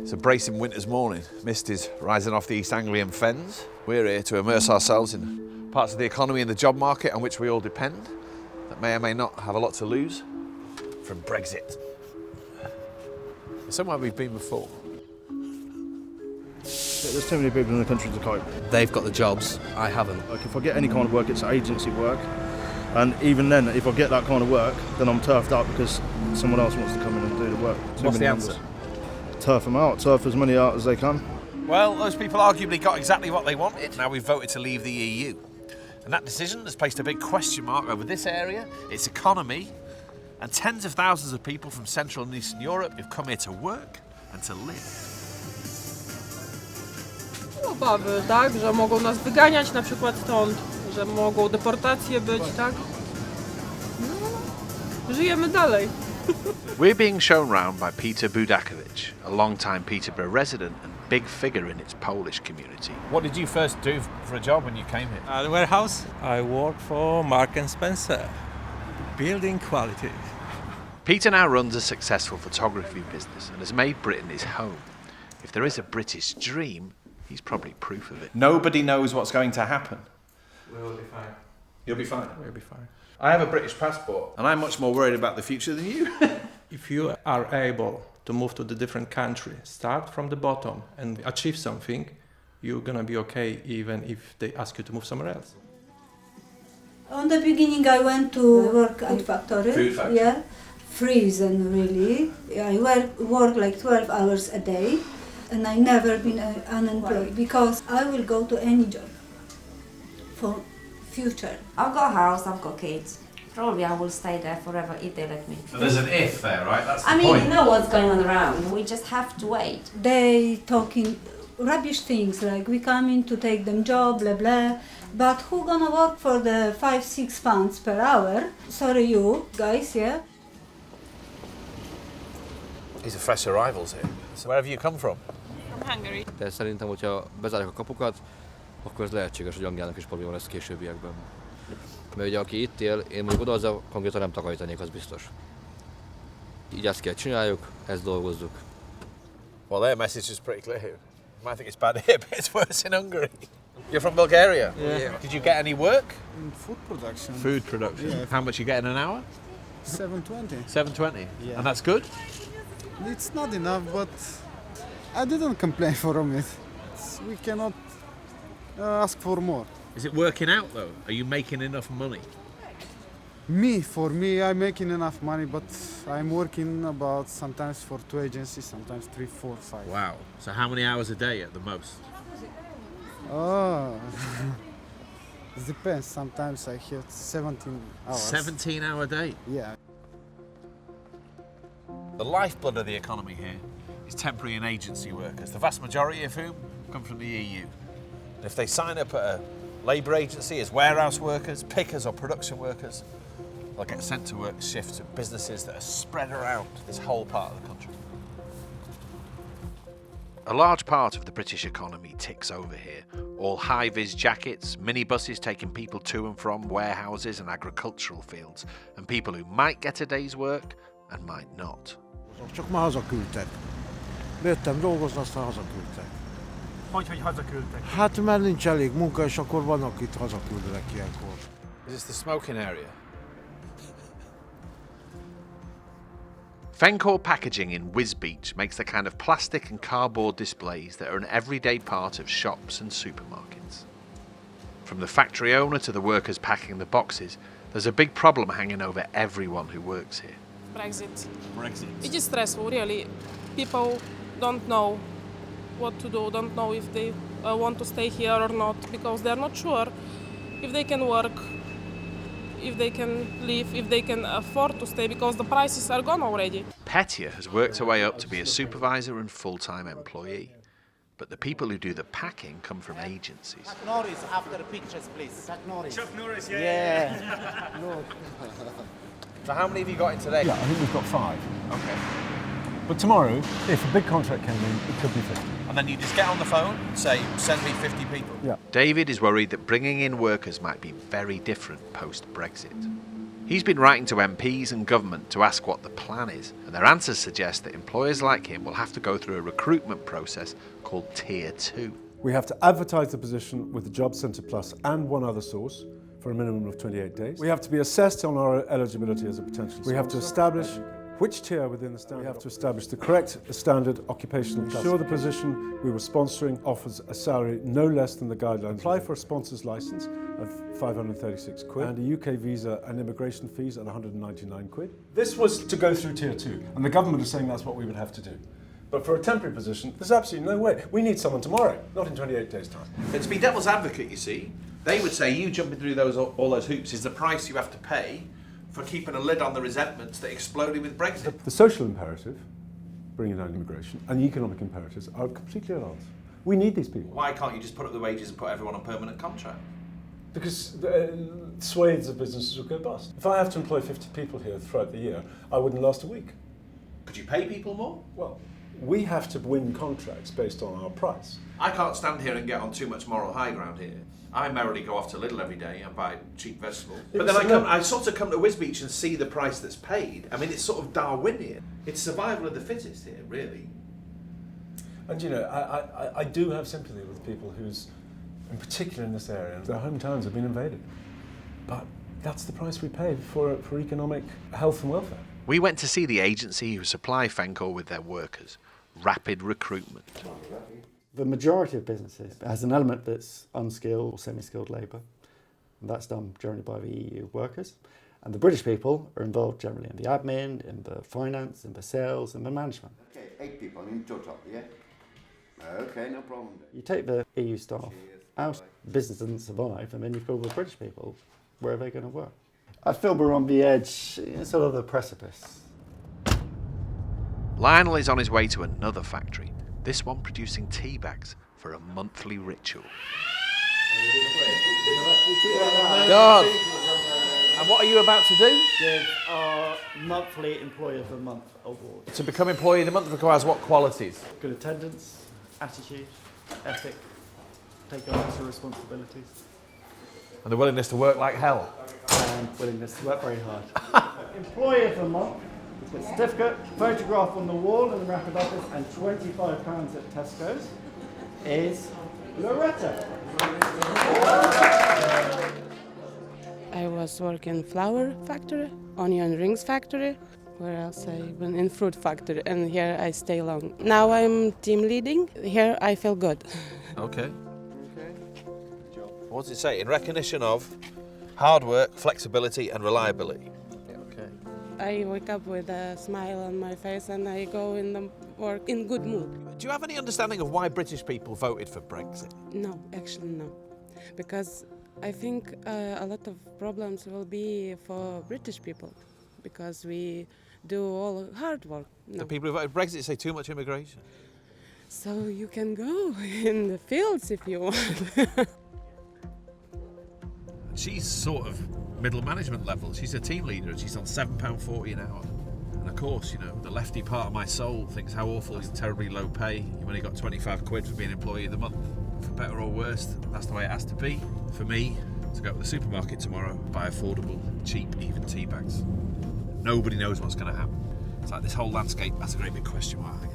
It's a bracing winter's morning. Mist is rising off the East Anglian fens. We're here to immerse ourselves in parts of the economy and the job market on which we all depend, that may or may not have a lot to lose from Brexit. It's somewhere we've been before. There's too many people in the country to cope. They've got the jobs, I haven't. Like if I get any kind of work, it's agency work. And even then, if I get that kind of work, then I'm turfed out because someone else wants to come in and do the work. What's the answer? Turf them out, turf as many out as they can. Well, those people arguably got exactly what they wanted. Now we've voted to leave the EU. And that decision has placed a big question mark over this area, its economy, and tens of thousands of people from Central and Eastern Europe who've come here to work and to live. Obawy, tak, że mogą nas wyganiać na przykład stąd, że mogą deportacje być, tak? No, żyjemy dalej. We're being shown round by Peter Budakovich, a long-time Peterborough resident and big figure in its Polish community. What did you first do for a job when you came here? The warehouse. I work for Mark & Spencer, building quality. Peter now runs a successful photography business and has made Britain his home. If there is a British dream, he's probably proof of it. Nobody knows what's going to happen. We will be fine. You'll be fine? We'll be fine. I have a British passport and I'm much more worried about the future than you. If you are able to move to the different country, start from the bottom and achieve something, you're gonna be okay even if they ask you to move somewhere else. On the beginning I went to work at factory. Food factory? Yeah, freezing really. I work like 12 hours a day and I never been unemployed because I will go to any job for future. I've got a house, I've got kids. Probably I will stay there forever if they let me. So there's an if there, right? That's the I mean, point. you know what's going on around. We just have to wait. They talking rubbish things like we come in to take them job, blah blah. But who gonna work for the 5-6 pounds per hour? Sorry you guys, yeah? These are fresh arrivals here. So where have you come from? From Hungary. De szerintem, hogyha bezárják a kapukat, akkor ez lehetséges, hogy Angliának is probléma lesz későbbiekben. Mert ugye aki itt él, én mondjuk oda konkrétan nem takarítanék, az biztos. Így ezt kell csináljuk, ezt dolgozzuk. Well, their message is pretty clear. You might think it's bad here, but it's worse in Hungary. You're from Bulgaria? Yeah. Did you get any work? In food production. Food production. Yeah. How much you get in an hour? 720. 7.20. Yeah. And that's good? It's not enough, but I didn't complain from it. We cannot ask for more. Is it working out though? Are you making enough money? For me, I'm making enough money, but I'm working about sometimes for 2 agencies, sometimes 3, 4, 5. Wow. So how many hours a day at the most? Oh, it depends. Sometimes I have 17 hours. 17-hour day. Yeah. The lifeblood of the economy here is temporary and agency workers, the vast majority of whom come from the EU. And if they sign up at a labour agency as warehouse workers, pickers or production workers, they'll get sent to work shifts at businesses that are spread around this whole part of the country. A large part of the British economy ticks over here. All high-vis jackets, minibuses taking people to and from warehouses and agricultural fields, and people who might get a day's work and might not. Csak már hazaküldtek. Jöttem dolgozni, aztán hazaküldtek. Hogy hazaküldtek? Hát mert nincs elég munka, és akkor van, akit hazaküldenek ilyenkor. Is this the smoking area? Fencore packaging in Wisbech makes the kind of plastic and cardboard displays that are an everyday part of shops and supermarkets. From the factory owner to the workers packing the boxes, there's a big problem hanging over everyone who works here. Brexit. Brexit. It is stressful, really. People don't know what to do, don't know if they want to stay here or not, because they're not sure if they can work, if they can live, if they can afford to stay, because the prices are gone already. Petya has worked her way up to be a supervisor and full-time employee. But the people who do the packing come from agencies. Chuck Norris, after the pictures, please. Chuck Norris. Chuck Norris, Yeah. So how many have you got in today? Yeah, I think we've got 5. Okay. But tomorrow, if a big contract came in, it could be 50. And then you just get on the phone and say, send me 50 people. Yeah. David is worried that bringing in workers might be very different post-Brexit. He's been writing to MPs and government to ask what the plan is, and their answers suggest that employers like him will have to go through a recruitment process called Tier 2. We have to advertise the position with the Job Centre Plus and one other source for a minimum of 28 days. We have to be assessed on our eligibility as a potential sponsor. We have to establish which tier within the standard. We have to establish the correct standard occupational class. Ensure the position we were sponsoring offers a salary no less than the guidelines. Apply for a sponsor's licence of 536 quid and a UK visa and immigration fees at 199 quid. This was to go through Tier 2, and the government is saying that's what we would have to do. But for a temporary position, there's absolutely no way. We need someone tomorrow, not in 28 days' time. But to be devil's advocate, you see, they would say you jumping through all those hoops is the price you have to pay for keeping a lid on the resentments that exploded with Brexit. The social imperative, bringing down immigration, and the economic imperatives are completely at odds. We need these people. Why can't you just put up the wages and put everyone on permanent contract? Because swathes of businesses would go bust. If I have to employ 50 people here throughout the year, I wouldn't last a week. Could you pay people more? Well, we have to win contracts based on our price. I can't stand here and get on too much moral high ground here. I merrily go off to Lidl every day and buy cheap vegetables. But then I sort of come to Wisbech and see the price that's paid. I mean, it's sort of Darwinian. It's survival of the fittest here, really. And you know, I do have sympathy with people whose, in particular in this area, their hometowns have been invaded. But that's the price we pay for economic health and welfare. We went to see the agency who supply Fencore with their workers, Rapid Recruitment. The majority of businesses has an element that's unskilled or semi-skilled labour, and that's done generally by the EU workers. And the British people are involved generally in the admin, in the finance, in the sales, and the management. Okay, 8 people in total, yeah? Okay, no problem. You take the EU staff out, the business doesn't survive, and then you've got all the British people. Where are they going to work? I feel we're on the edge, sort of the precipice. Lionel is on his way to another factory, this one producing tea bags for a monthly ritual. God! And what are you about to do? Give our monthly Employee of the Month award. To become Employee of the Month requires what qualities? Good attendance, attitude, ethic, take on extra responsibilities. And the willingness to work like hell. And willingness to work very hard. Employee of the Month, with certificate, photograph on the wall in the Rapid office, and £25 at Tesco's, is Loretta. I was working flour factory, onion rings factory. Where else I've been in fruit factory, and here I stay long. Now I'm team leading. Here I feel good. Okay. What does it say? In recognition of hard work, flexibility and reliability. Okay. I wake up with a smile on my face and I go in the work in good mood. Do you have any understanding of why British people voted for Brexit? No, actually no. Because I think a lot of problems will be for British people because we do all hard work. No. The people who voted Brexit say too much immigration. So you can go in the fields if you want. She's sort of middle management level. She's a team leader and she's on £7.40 an hour. And of course, you know, the lefty part of my soul thinks how awful is terribly low pay. You've only got 25 quid for being Employee of the Month. For better or worse, that's the way it has to be. For me, to go to the supermarket tomorrow, buy affordable, cheap, even tea bags. Nobody knows what's going to happen. It's like this whole landscape, that's a great big question mark.